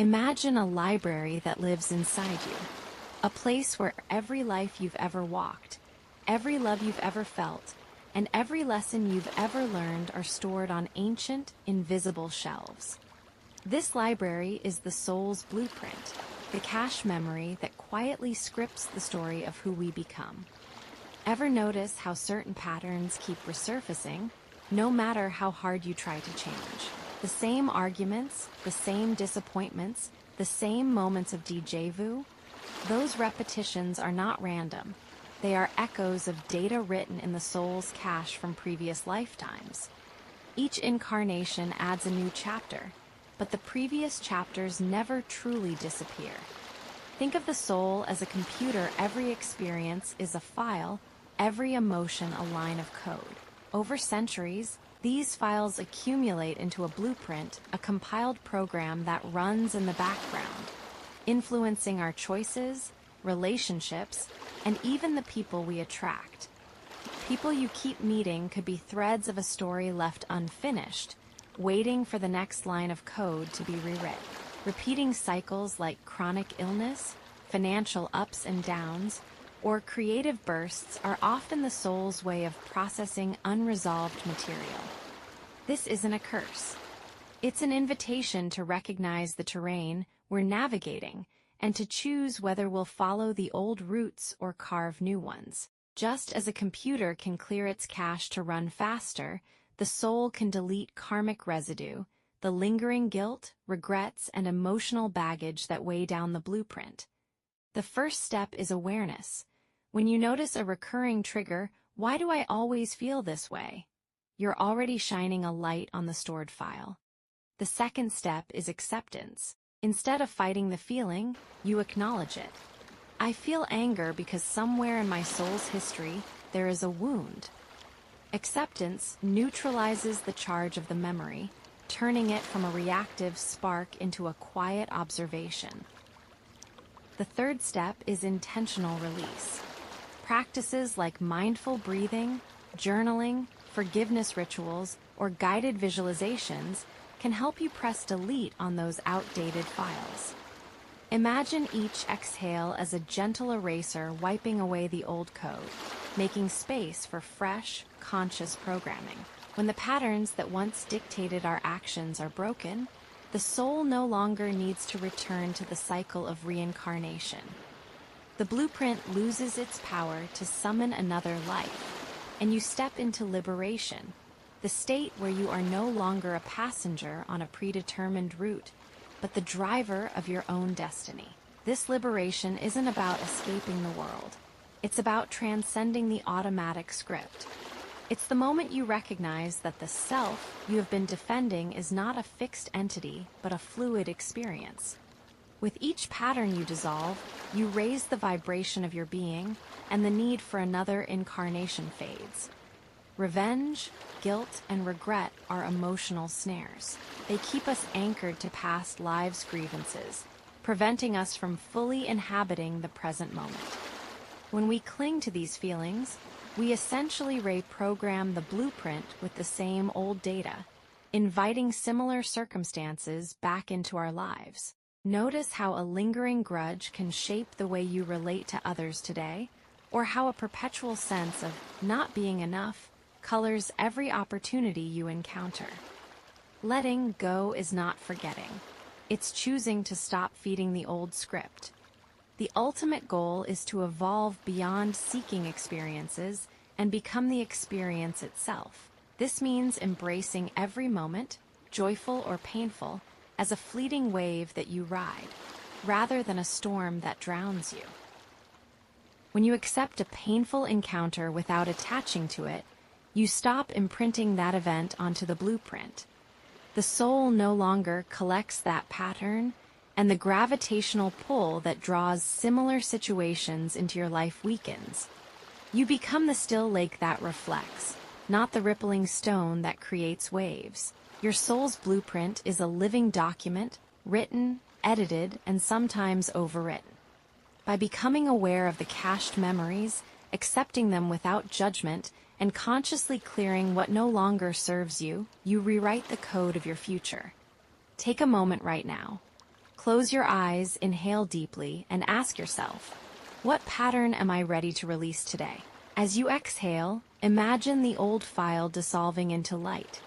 Imagine a library that lives inside you, a place where every life you've ever walked, every love you've ever felt, and every lesson you've ever learned are stored on ancient, invisible shelves. This library is the soul's blueprint, the cache memory that quietly scripts the story of who we become. Ever notice how certain patterns keep resurfacing, no matter how hard you try to change? The same arguments, the same disappointments, the same moments of déjà vu? Those repetitions are not random. They are echoes of data written in the soul's cache from previous lifetimes. Each incarnation adds a new chapter, but the previous chapters never truly disappear. Think of the soul as a computer. Every experience is a file, every emotion a line of code. Over centuries, these files accumulate into a blueprint, a compiled program that runs in the background, influencing our choices, relationships, and even the people we attract. People you keep meeting could be threads of a story left unfinished, waiting for the next line of code to be rewritten. Repeating cycles like chronic illness, financial ups and downs, or creative bursts are often the soul's way of processing unresolved material. This isn't a curse. It's an invitation to recognize the terrain we're navigating and to choose whether we'll follow the old routes or carve new ones. Just as a computer can clear its cache to run faster, the soul can delete karmic residue, the lingering guilt, regrets, and emotional baggage that weigh down the blueprint. The first step is awareness. When you notice a recurring trigger, "Why do I always feel this way?" you're already shining a light on the stored file. The second step is acceptance. Instead of fighting the feeling, you acknowledge it. I feel anger because somewhere in my soul's history, there is a wound. Acceptance neutralizes the charge of the memory, turning it from a reactive spark into a quiet observation. The third step is intentional release. Practices like mindful breathing, journaling, forgiveness rituals, or guided visualizations can help you press delete on those outdated files. Imagine each exhale as a gentle eraser wiping away the old code, making space for fresh, conscious programming. When the patterns that once dictated our actions are broken, the soul no longer needs to return to the cycle of reincarnation. The blueprint loses its power to summon another life, and you step into liberation, the state where you are no longer a passenger on a predetermined route, but the driver of your own destiny. This liberation isn't about escaping the world. It's about transcending the automatic script. It's the moment you recognize that the self you have been defending is not a fixed entity, but a fluid experience. With each pattern you dissolve, you raise the vibration of your being, and the need for another incarnation fades. Revenge, guilt, and regret are emotional snares. They keep us anchored to past lives' grievances, preventing us from fully inhabiting the present moment. When we cling to these feelings, we essentially reprogram the blueprint with the same old data, inviting similar circumstances back into our lives. Notice how a lingering grudge can shape the way you relate to others today, or how a perpetual sense of not being enough colors every opportunity you encounter. Letting go is not forgetting. It's choosing to stop feeding the old script. The ultimate goal is to evolve beyond seeking experiences and become the experience itself. This means embracing every moment, joyful or painful, as a fleeting wave that you ride, rather than a storm that drowns you. When you accept a painful encounter without attaching to it, you stop imprinting that event onto the blueprint. The soul no longer collects that pattern, and the gravitational pull that draws similar situations into your life weakens. You become the still lake that reflects, not the rippling stone that creates waves. Your soul's blueprint is a living document, written, edited, and sometimes overwritten. By becoming aware of the cached memories, accepting them without judgment, and consciously clearing what no longer serves you, you rewrite the code of your future. Take a moment right now. Close your eyes, inhale deeply, and ask yourself, what pattern am I ready to release today? As you exhale, imagine the old file dissolving into light.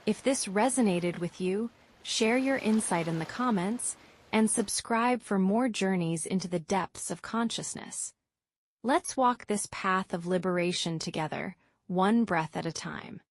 If this resonated with you, share your insight in the comments and subscribe for more journeys into the depths of consciousness. Let's walk this path of liberation together, one breath at a time.